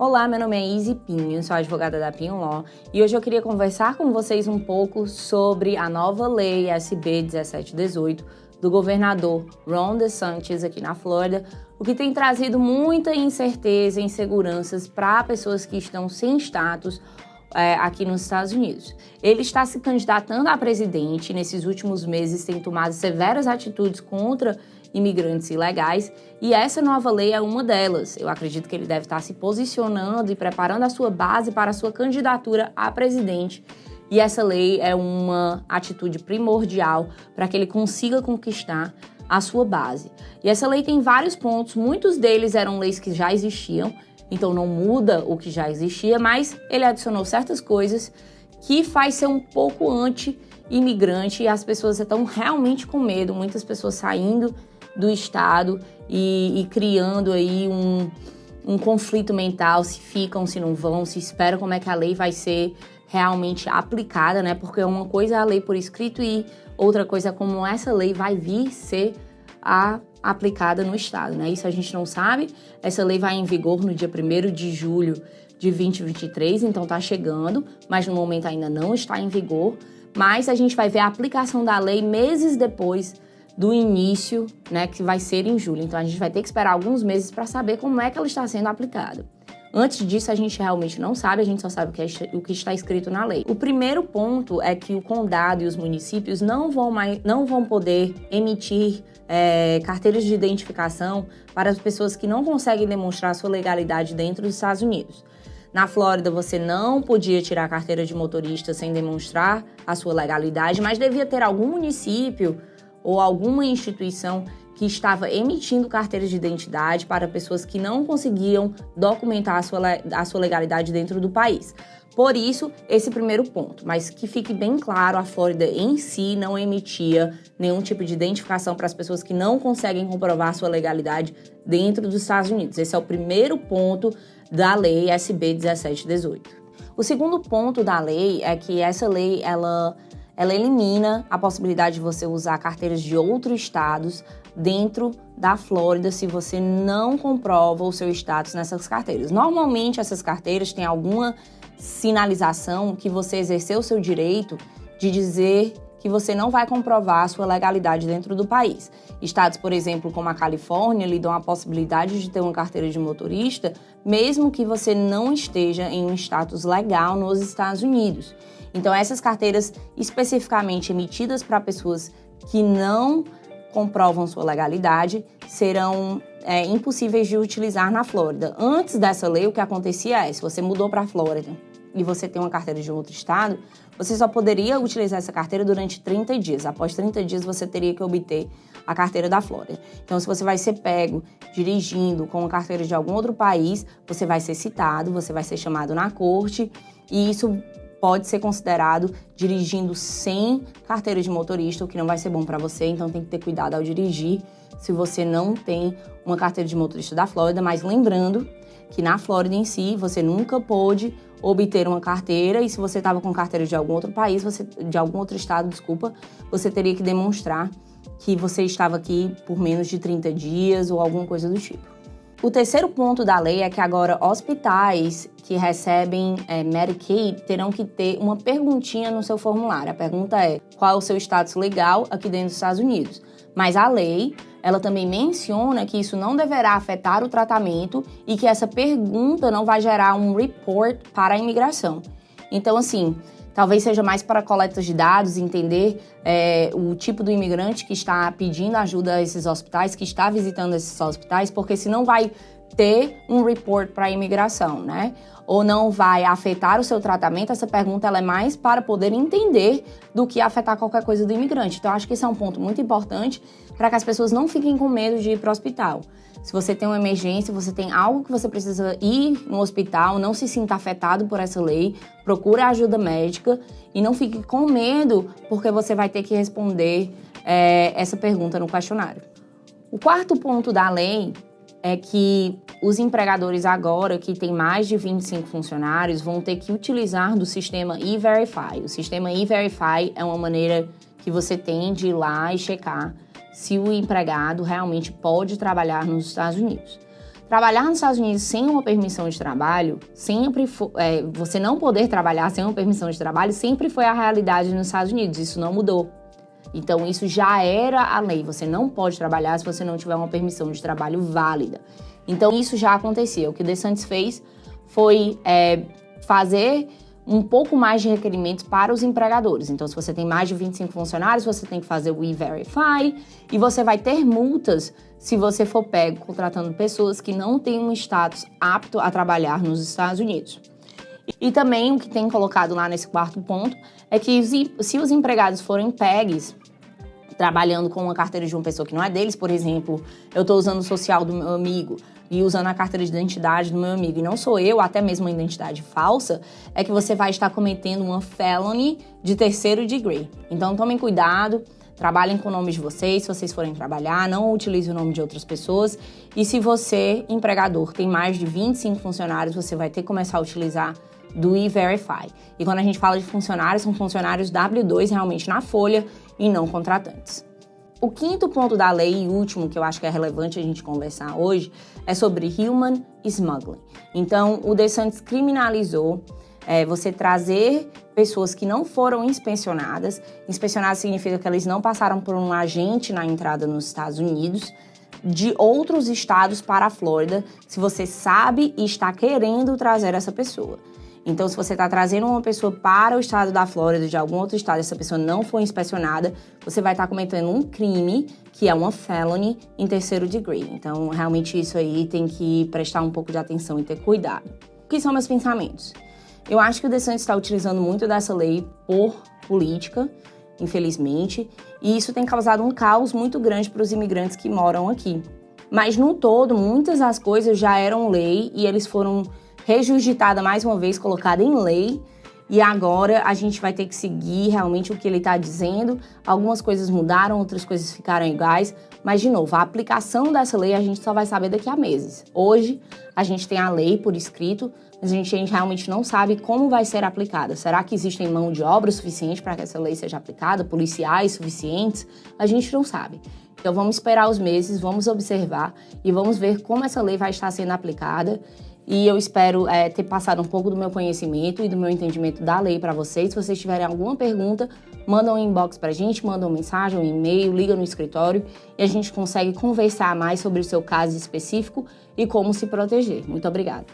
Olá, meu nome é Izzy Pinho, sou advogada da Pinho Law e hoje eu queria conversar com vocês um pouco sobre a nova lei SB 1718 do governador Ron DeSantis aqui na Flórida, o que tem trazido muita incerteza e inseguranças para pessoas que estão sem status aqui nos Estados Unidos. Ele está se candidatando a presidente, nesses últimos meses tem tomado severas atitudes contra imigrantes ilegais, e essa nova lei é uma delas. Eu acredito que ele deve estar se posicionando e preparando a sua base para a sua candidatura a presidente, e essa lei é uma atitude primordial para que ele consiga conquistar a sua base. E essa lei tem vários pontos, muitos deles eram leis que já existiam, então não muda o que já existia, mas ele adicionou certas coisas que faz ser um pouco anti-imigrante e as pessoas estão realmente com medo, muitas pessoas saindo do estado e criando aí um conflito mental, se ficam, se não vão, se esperam como é que a lei vai ser realmente aplicada, né? Porque uma coisa é a lei por escrito e outra coisa é como essa lei vai vir ser aplicada no estado, né? Isso a gente não sabe. Essa lei vai em vigor no dia 1º de julho de 2023, então tá chegando, mas no momento ainda não está em vigor. Mas a gente vai ver a aplicação da lei meses depois do início, né, que vai ser em julho. Então a gente vai ter que esperar alguns meses para saber como é que ela está sendo aplicada. Antes disso, a gente realmente não sabe, a gente só sabe o que está escrito na lei. O primeiro ponto é que o condado e os municípios não vão poder emitir carteiras de identificação para as pessoas que não conseguem demonstrar sua legalidade dentro dos Estados Unidos. Na Flórida, você não podia tirar a carteira de motorista sem demonstrar a sua legalidade, mas devia ter algum município ou alguma instituição que estava emitindo carteiras de identidade para pessoas que não conseguiam documentar a sua legalidade dentro do país. Por isso, esse primeiro ponto. Mas que fique bem claro, a Flórida em si não emitia nenhum tipo de identificação para as pessoas que não conseguem comprovar a sua legalidade dentro dos Estados Unidos. Esse é o primeiro ponto da lei SB 1718. O segundo ponto da lei é que essa lei, ela elimina a possibilidade de você usar carteiras de outros estados dentro da Flórida se você não comprova o seu status nessas carteiras. Normalmente, essas carteiras têm alguma sinalização que você exerceu o seu direito de dizer que você não vai comprovar a sua legalidade dentro do país. Estados, por exemplo, como a Califórnia, lhe dão a possibilidade de ter uma carteira de motorista, mesmo que você não esteja em um status legal nos Estados Unidos. Então, essas carteiras especificamente emitidas para pessoas que não comprovam sua legalidade serão impossíveis de utilizar na Flórida. Antes dessa lei, o que acontecia é, se você mudou para a Flórida e você tem uma carteira de outro estado, você só poderia utilizar essa carteira durante 30 dias. Após 30 dias, você teria que obter a carteira da Flórida. Então, se você vai ser pego dirigindo com uma carteira de algum outro país, você vai ser citado, você vai ser chamado na corte e isso pode ser considerado dirigindo sem carteira de motorista, o que não vai ser bom para você, então tem que ter cuidado ao dirigir se você não tem uma carteira de motorista da Flórida, mas lembrando que na Flórida em si, você nunca pôde obter uma carteira e se você estava com carteira de algum outro país, de algum outro estado, você teria que demonstrar que você estava aqui por menos de 30 dias ou alguma coisa do tipo. O terceiro ponto da lei é que agora hospitais que recebem Medicaid terão que ter uma perguntinha no seu formulário. A pergunta é: qual é o seu status legal aqui dentro dos Estados Unidos? Mas a lei, ela também menciona que isso não deverá afetar o tratamento e que essa pergunta não vai gerar um report para a imigração. Então, assim, talvez seja mais para coletas de dados, entender o tipo do imigrante que está pedindo ajuda a esses hospitais, que está visitando esses hospitais, porque senão vai ter um report para a imigração, né? Ou não vai afetar o seu tratamento, essa pergunta ela é mais para poder entender do que afetar qualquer coisa do imigrante. Então, acho que esse é um ponto muito importante para que as pessoas não fiquem com medo de ir para o hospital. Se você tem uma emergência, você tem algo que você precisa ir no hospital, não se sinta afetado por essa lei, procure ajuda médica e não fique com medo porque você vai ter que responder essa pergunta no questionário. O quarto ponto da lei é que os empregadores agora, que têm mais de 25 funcionários, vão ter que utilizar do sistema E-Verify. O sistema E-Verify é uma maneira que você tem de ir lá e checar se o empregado realmente pode trabalhar nos Estados Unidos. Trabalhar nos Estados Unidos sem uma permissão de trabalho, você não poder trabalhar sem uma permissão de trabalho, sempre foi a realidade nos Estados Unidos, isso não mudou. Então, isso já era a lei, você não pode trabalhar se você não tiver uma permissão de trabalho válida. Então, isso já acontecia. O que o DeSantis fez foi fazer um pouco mais de requerimentos para os empregadores. Então, se você tem mais de 25 funcionários, você tem que fazer o E-Verify e você vai ter multas se você for pego contratando pessoas que não têm um status apto a trabalhar nos Estados Unidos. E também o que tem colocado lá nesse quarto ponto é que se os empregados forem pegos trabalhando com uma carteira de uma pessoa que não é deles, por exemplo, eu estou usando o social do meu amigo e usando a carteira de identidade do meu amigo, e não sou eu, até mesmo uma identidade falsa, é que você vai estar cometendo uma felony de 3º degree. Então, tomem cuidado, trabalhem com o nome de vocês, se vocês forem trabalhar, não utilize o nome de outras pessoas. E se você, empregador, tem mais de 25 funcionários, você vai ter que começar a utilizar do E-Verify. E quando a gente fala de funcionários, são funcionários W2 realmente na folha e não contratantes. O quinto ponto da lei e último que eu acho que é relevante a gente conversar hoje é sobre human smuggling. Então, o DeSantis criminalizou você trazer pessoas que não foram inspecionadas. Inspecionadas significa que eles não passaram por um agente na entrada nos Estados Unidos, de outros estados para a Flórida, se você sabe e está querendo trazer essa pessoa. Então, se você está trazendo uma pessoa para o estado da Flórida, de algum outro estado, e essa pessoa não foi inspecionada, você vai estar cometendo um crime, que é uma felony em 3º degree. Então, realmente isso aí tem que prestar um pouco de atenção e ter cuidado. O que são meus pensamentos? Eu acho que o DeSantis está utilizando muito dessa lei por política, infelizmente, e isso tem causado um caos muito grande para os imigrantes que moram aqui. Mas, no todo, muitas das coisas já eram lei e eles foram rejudicadas mais uma vez, colocada em lei, e agora a gente vai ter que seguir realmente o que ele está dizendo. Algumas coisas mudaram, outras coisas ficaram iguais, mas, de novo, a aplicação dessa lei a gente só vai saber daqui a meses. Hoje, a gente tem a lei por escrito, mas a gente realmente não sabe como vai ser aplicada. Será que existem mão de obra suficiente para que essa lei seja aplicada? Policiais suficientes? A gente não sabe. Então, vamos esperar os meses, vamos observar e vamos ver como essa lei vai estar sendo aplicada. E eu espero ter passado um pouco do meu conhecimento e do meu entendimento da lei para vocês. Se vocês tiverem alguma pergunta, mandam um inbox para a gente, mandam uma mensagem, um e-mail, liga no escritório e a gente consegue conversar mais sobre o seu caso específico e como se proteger. Muito obrigada.